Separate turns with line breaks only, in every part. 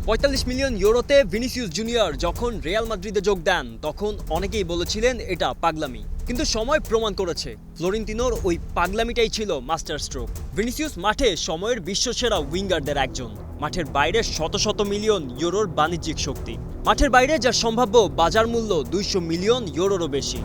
৪৫ million ইউরোতে Vinicius junior যখন Real মাদ্রিদে যোগ দেন তখন অনেকেই বলেছিলেন এটা পাগলামি, কিন্তু সময় প্রমাণ করেছে ফ্লোরেন্তিনোর ওই পাগলামিটাই ছিল মাস্টার স্ট্রোক। ভিনিসিয়াস মাঠে সময়ের বিশ্বসেরা উইঙ্গারদের একজন, মাঠের বাইরে শত শত মিলিয়ন ইউরোর বাণিজ্যিক শক্তি, মাঠের বাইরে যার সম্ভাব্য বাজার মূল্য ২০০ মিলিয়ন ইউরোরও বেশি।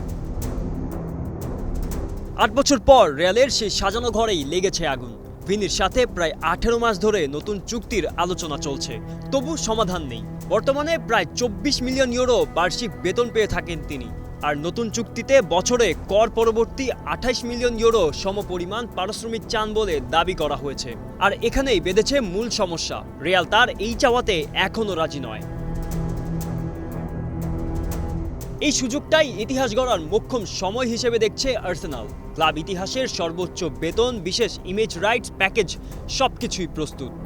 ৮ বছর পর রিয়ালের সেই সাজানো ঘরেই লেগেছে আগুন। ভিনির সাথে প্রায় ১৮ মাস ধরে নতুন চুক্তির আলোচনা চলছে, তবু সমাধান নেই। বর্তমানে প্রায় ২৪ মিলিয়ন ইউরো বার্ষিক বেতন পেয়ে থাকেন তিনি, আর নতুন চুক্তিতে বছরে কর পরবর্তী ২৮ মিলিয়ন ইউরো সমপরিমাণ পারিশ্রমিক চান বলে দাবি করা হয়েছে। আর এখানেই বেঁধেছে মূল সমস্যা, রিয়াল তার এই চাওয়াতে এখনও রাজি নয়। এই সুযোগটাই ইতিহাস গড়ার মোক্ষম সময় হিসেবে দেখছে আর্সেনাল। ক্লাব ইতিহাসের সর্বোচ্চ বেতন, বিশেষ ইমেজ রাইটস প্যাকেজ, সবকিছুই প্রস্তুত।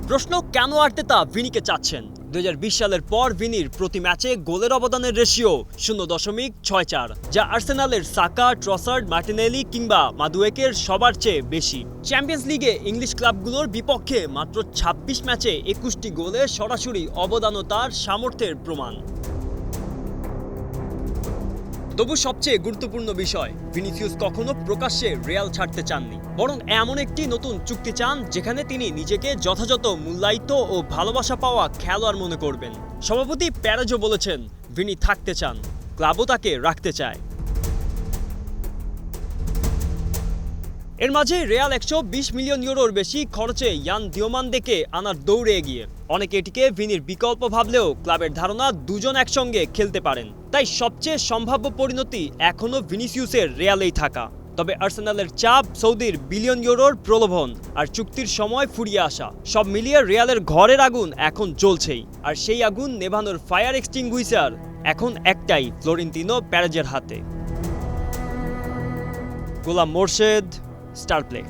প্রশ্ন, কেন আর্তেতা ভিনিকে চাচ্ছেন? ২০২০ সালের পর ভিনির প্রতি ম্যাচে গোলের অবদানের রেশিও ০.৬৪, যা আর্সেনালের সাকা, ট্রসার্ড, মার্টিনেলি কিংবা মাদুয়েকের সবার চেয়ে বেশি। চ্যাম্পিয়ন্স লিগে ইংলিশ ক্লাবগুলোর বিপক্ষে মাত্র ২৬ ম্যাচে ২১টি গোলে সরাসরি অবদানও তার সামর্থ্যের প্রমাণ। তবু সবচেয়ে গুরুত্বপূর্ণ বিষয়, ভিনিসিয়াস কখনো প্রকাশ্যে রিয়াল ছাড়তে চাননি, বরং এমন একটি নতুন চুক্তি চান যেখানে তিনি নিজেকে যথাযথ মূল্যায়িত ও ভালোবাসা পাওয়া খেলোয়াড় মনে করবেন। সভাপতি প্যারেজো বলেছেন, ভিনি থাকতে চান, ক্লাবও তাকে রাখতে চায়। এর মাঝে রিয়াল ১২০ মিলিয়ন ইউরোর বেশি খরচে ইয়ান দিওমান্দেকে আনার দৌড়ে এগিয়ে। অনেকে এটিকে ভিনির বিকল্প ভাবলেও ক্লাবের ধারণা দুজন একসঙ্গে খেলতে পারেন, তাই সবচেয়ে সম্ভাব্য পরিণতি এখনও ভিনিসিয়াসের রিয়ালেই থাকা। তবে আর্সেনালের চাপ, সৌদির বিলিয়ন ইউরোর প্রলোভন আর চুক্তির সময় ফুরিয়ে আসা, সব মিলিয়ে রিয়ালের ঘরের আগুন এখন জ্বলছেই। আর সেই আগুন নেভানোর ফায়ার এক্সটিংগুইশার এখন একটাই, ফ্লোরেন্তিনো প্যারেজের হাতে। গোলাম মোর্শেদ, স্টার প্লে।